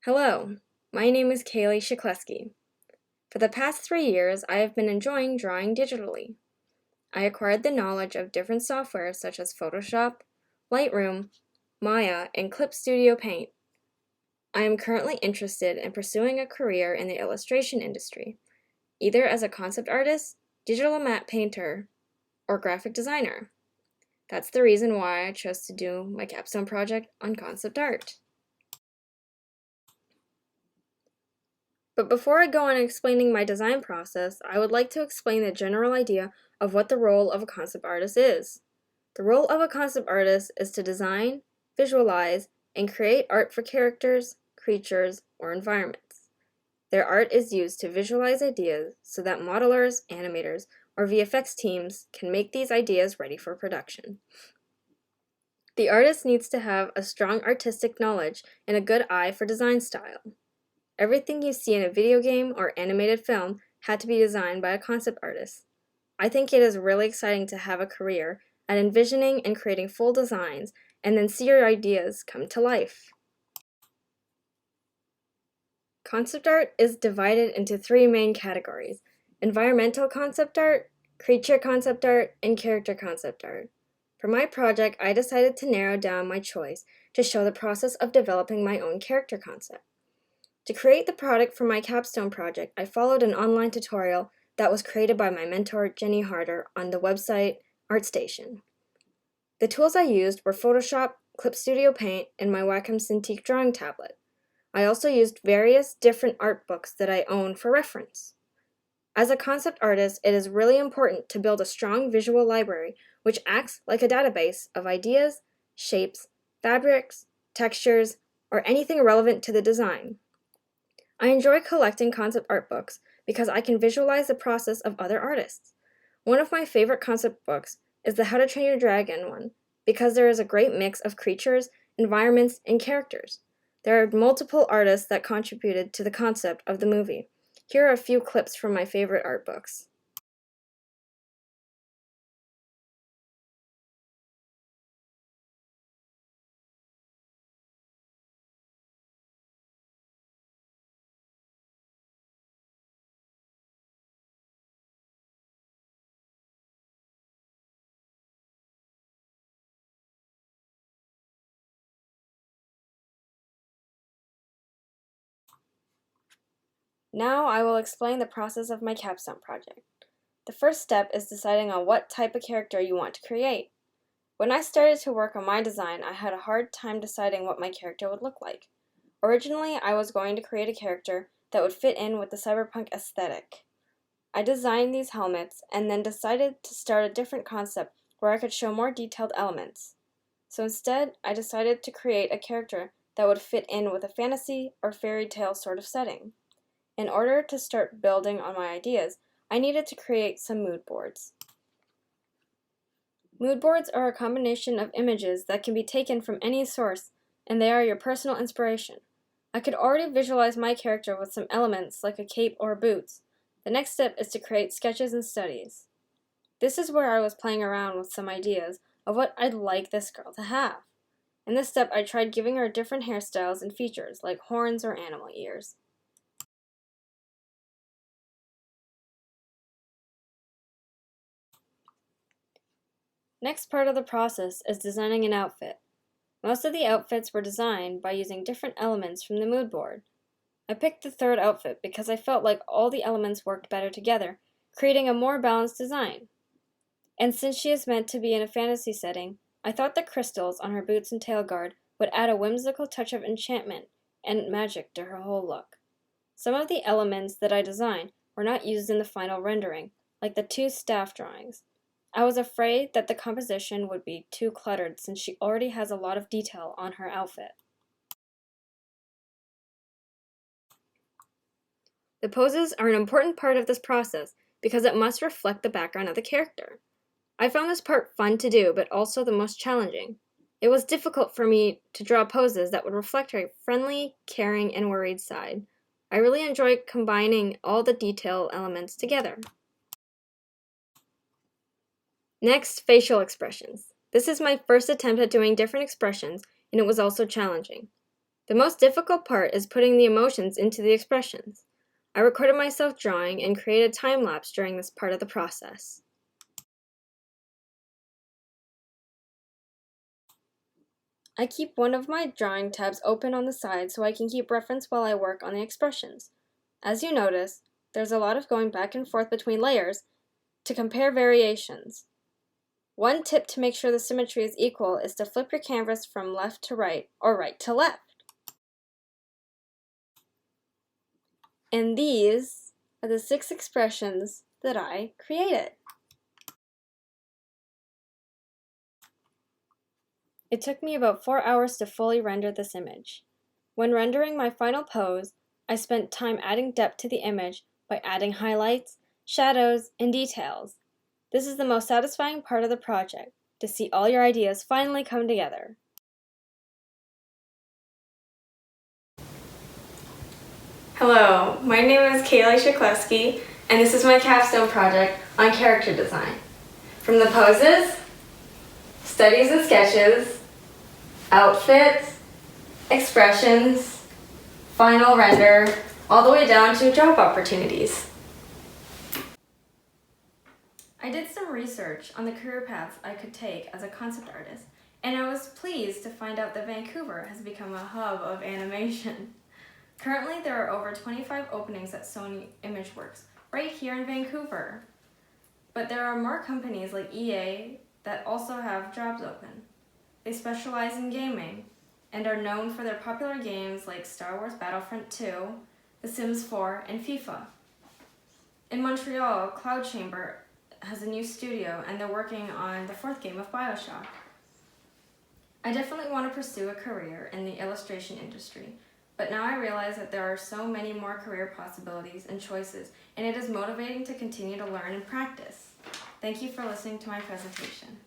Hello, my name is Kaylee Shikleski. For the past 3 years, I have been enjoying drawing digitally. I acquired the knowledge of different softwares such as Photoshop, Lightroom, Maya, and Clip Studio Paint. I am currently interested in pursuing a career in the illustration industry, either as a concept artist, digital matte painter, or graphic designer. That's the reason why I chose to do my capstone project on concept art. But before I go on explaining my design process, I would like to explain the general idea of what the role of a concept artist is. The role of a concept artist is to design, visualize, and create art for characters, creatures, or environments. Their art is used to visualize ideas so that modelers, animators, or VFX teams can make these ideas ready for production. The artist needs to have a strong artistic knowledge and a good eye for design style. Everything you see in a video game or animated film had to be designed by a concept artist. I think it is really exciting to have a career at envisioning and creating full designs and then see your ideas come to life. Concept art is divided into 3 main categories: environmental concept art, creature concept art, and character concept art. For my project, I decided to narrow down my choice to show the process of developing my own character concept. To create the product for my capstone project, I followed an online tutorial that was created by my mentor, Jenny Harder, on the website ArtStation. The tools I used were Photoshop, Clip Studio Paint, and my Wacom Cintiq drawing tablet. I also used various different art books that I own for reference. As a concept artist, it is really important to build a strong visual library which acts like a database of ideas, shapes, fabrics, textures, or anything relevant to the design. I enjoy collecting concept art books because I can visualize the process of other artists. One of my favorite concept books is the How to Train Your Dragon one because there is a great mix of creatures, environments, and characters. There are multiple artists that contributed to the concept of the movie. Here are a few clips from my favorite art books. Now I will explain the process of my capstone project. The first step is deciding on what type of character you want to create. When I started to work on my design, I had a hard time deciding what my character would look like. Originally, I was going to create a character that would fit in with the cyberpunk aesthetic. I designed these helmets and then decided to start a different concept where I could show more detailed elements. So instead, I decided to create a character that would fit in with a fantasy or fairy tale sort of setting. In order to start building on my ideas, I needed to create some mood boards. Mood boards are a combination of images that can be taken from any source, and they are your personal inspiration. I could already visualize my character with some elements like a cape or boots. The next step is to create sketches and studies. This is where I was playing around with some ideas of what I'd like this girl to have. In this step, I tried giving her different hairstyles and features like horns or animal ears. Next part of the process is designing an outfit. Most of the outfits were designed by using different elements from the mood board. I picked the third outfit because I felt like all the elements worked better together, creating a more balanced design. And since she is meant to be in a fantasy setting, I thought the crystals on her boots and tail guard would add a whimsical touch of enchantment and magic to her whole look. Some of the elements that I designed were not used in the final rendering, like the 2 staff drawings. I was afraid that the composition would be too cluttered since she already has a lot of detail on her outfit. The poses are an important part of this process because it must reflect the background of the character. I found this part fun to do, but also the most challenging. It was difficult for me to draw poses that would reflect her friendly, caring, and worried side. I really enjoyed combining all the detail elements together. Next, facial expressions. This is my first attempt at doing different expressions, and it was also challenging. The most difficult part is putting the emotions into the expressions. I recorded myself drawing and created a time lapse during this part of the process. I keep one of my drawing tabs open on the side so I can keep reference while I work on the expressions. As you notice, there's a lot of going back and forth between layers to compare variations. One tip to make sure the symmetry is equal is to flip your canvas from left to right or right to left. And these are the 6 expressions that I created. It took me about 4 hours to fully render this image. When rendering my final pose, I spent time adding depth to the image by adding highlights, shadows, and details. This is the most satisfying part of the project, to see all your ideas finally come together. Hello, my name is Kaylee Shaklewski, and this is my capstone project on character design. From the poses, studies and sketches, outfits, expressions, final render, all the way down to job opportunities. I did some research on the career paths I could take as a concept artist, and I was pleased to find out that Vancouver has become a hub of animation. Currently, there are over 25 openings at Sony ImageWorks, right here in Vancouver. But there are more companies like EA that also have jobs open. They specialize in gaming and are known for their popular games like Star Wars Battlefront 2, The Sims 4, and FIFA. In Montreal, Cloud Chamber has a new studio and they're working on the 4th game of BioShock. I definitely want to pursue a career in the illustration industry, but now I realize that there are so many more career possibilities and choices, and it is motivating to continue to learn and practice. Thank you for listening to my presentation.